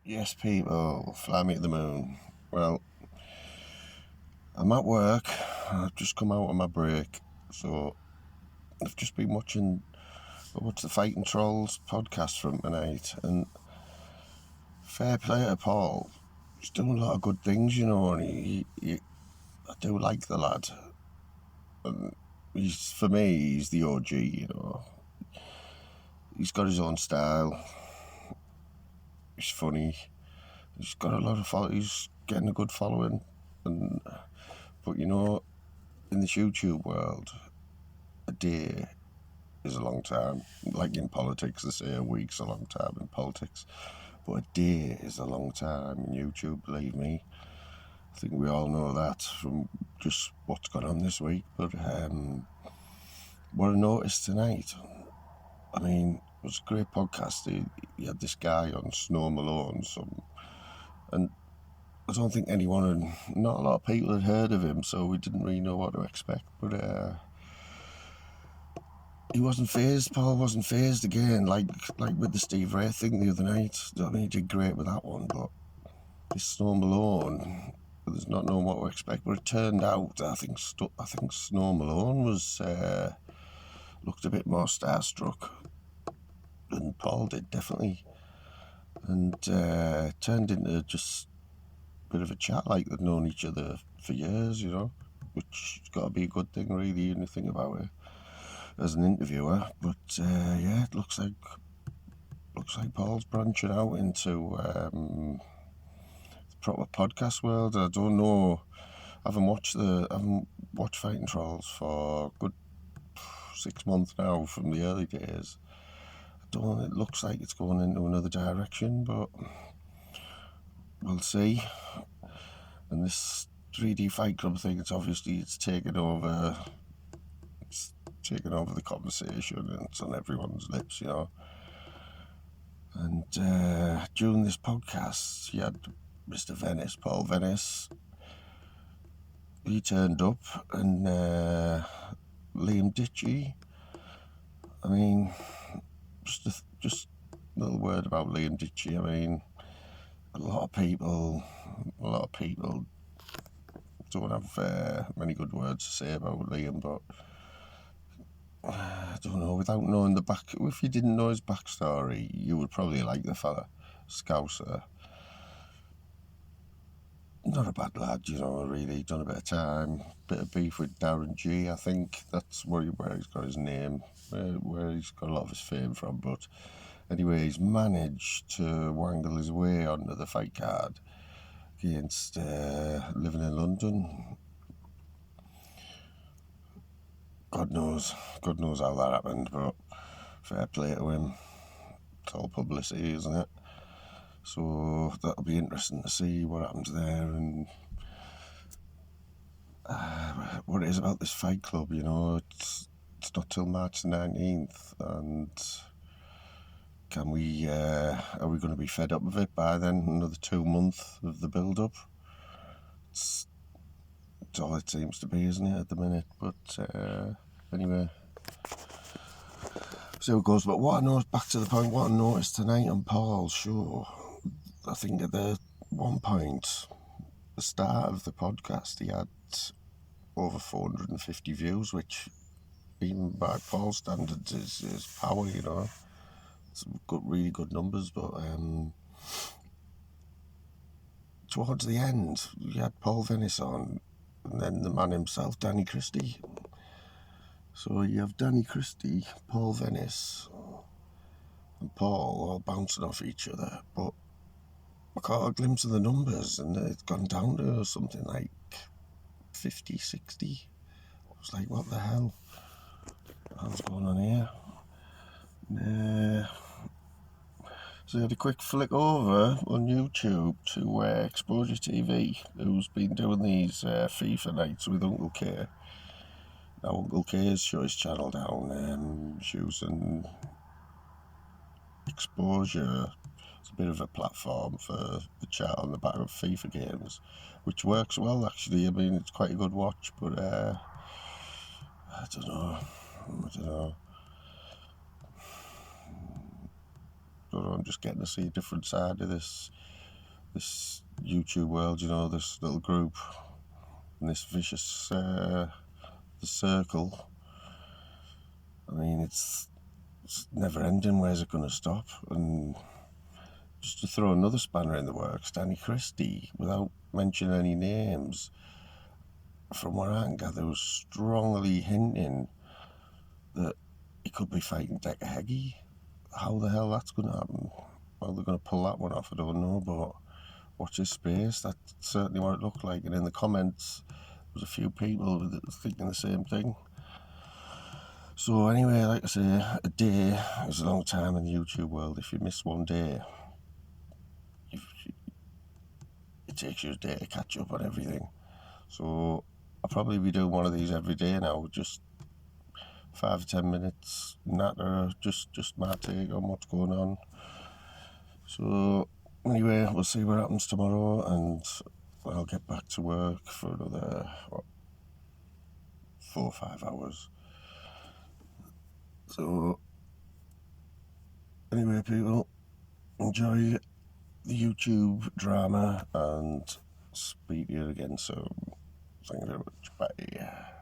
Yes, people, fly me to the moon. Well, I'm at work. I've just come out of my break, so I've just been watching. I watched the Fighting Trolls podcast from tonight, and fair play to Paul. He's doing a lot of good things, and I do like the lad. And for me, he's the OG. He's got his own style. He's funny. He's got a lot of he's getting a good following, but in this YouTube world, a day is a long time. Like in politics, they say a week's a long time in politics, but a day is a long time in YouTube, believe me. I think we all know that from just what's gone on this week. But what I noticed tonight, it was a great podcast. He had this guy on Snow Malone, and I don't think not a lot of people had heard of him, so we didn't really know what to expect. But he wasn't phased. Paul wasn't phased again, like with the Steve Ray thing the other night. He did great with that one, but this Snow Malone, there's not knowing what to expect. But it turned out, I think Snow Malone was looked a bit more starstruck than Paul did, definitely, and turned into just a bit of a chat, like they'd known each other for years, which has got to be a good thing, really, when you think about it as an interviewer. But it looks like Paul's branching out into the proper podcast world. I don't know. I haven't watched Fighting Trolls for a good 6 months now, from the early days. It looks like it's going into another direction, but we'll see. And this 3D Fight Club thing, it's taken over. It's taken over the conversation, and it's on everyone's lips, And during this podcast, you had Mr. Venice, Paul Venice. He turned up, and Liam Ditchy. Just a little word about Liam Ditchy. A lot of people don't have many good words to say about Liam, but I don't know. Without knowing if you didn't know his backstory, you would probably like the fella. Scouser. Not a bad lad, really. Done a bit of time. Bit of beef with Darren G, I think. That's where he's got his name, where he's got a lot of his fame from. But anyway, he's managed to wangle his way onto the fight card against living in London. God knows how that happened, but fair play to him. It's all publicity, isn't it? So that'll be interesting to see what happens there, and what it is about this fight club. It's not till March the 19th, and are we going to be fed up with it by then? Another 2 months of the build-up. It's all it seems to be, isn't it, at the minute? But anyway, see how it goes. But back to the point, what I noticed tonight on Paul's show, I think at one point, the start of the podcast, he had over 450 views, which even by Paul's standards is power, It's really good numbers, but towards the end, you had Paul Venice on, and then the man himself, Danny Christie. So you have Danny Christie, Paul Venice, and Paul all bouncing off each other, but I caught a glimpse of the numbers, and it's gone down to something like 50, 60. I was like, what the hell? What's going on here? So I had a quick flick over on YouTube to Exposure TV, who's been doing these FIFA nights with Uncle K. Now Uncle K has shut his channel down, using Exposure. It's a bit of a platform for the chat on the back of FIFA games, which works well, actually. It's quite a good watch, but I don't know. I'm just getting to see a different side of this this YouTube world, you know, this little group and this vicious the circle. I mean, it's never ending. Where's it going to stop? And just to throw another spanner in the works, Danny Christie, without mentioning any names, from what I can gather, was strongly hinting that he could be fighting Decca Heggie. How the hell that's going to happen? How they're going to pull that one off, I don't know, but watch this space. That's certainly what it looked like. And in the comments, there was a few people thinking the same thing. So anyway, like I say, a day is a long time in the YouTube world. If you miss one day, it takes you a day to catch up on everything. So I'll probably be doing one of these every day now, just 5 or 10 minutes, natter, just my take on what's going on. So anyway, we'll see what happens tomorrow, and I'll get back to work for another 4 or 5 hours. So anyway, people, enjoy the YouTube drama, and speak to you again soon. Thank you very much. Bye.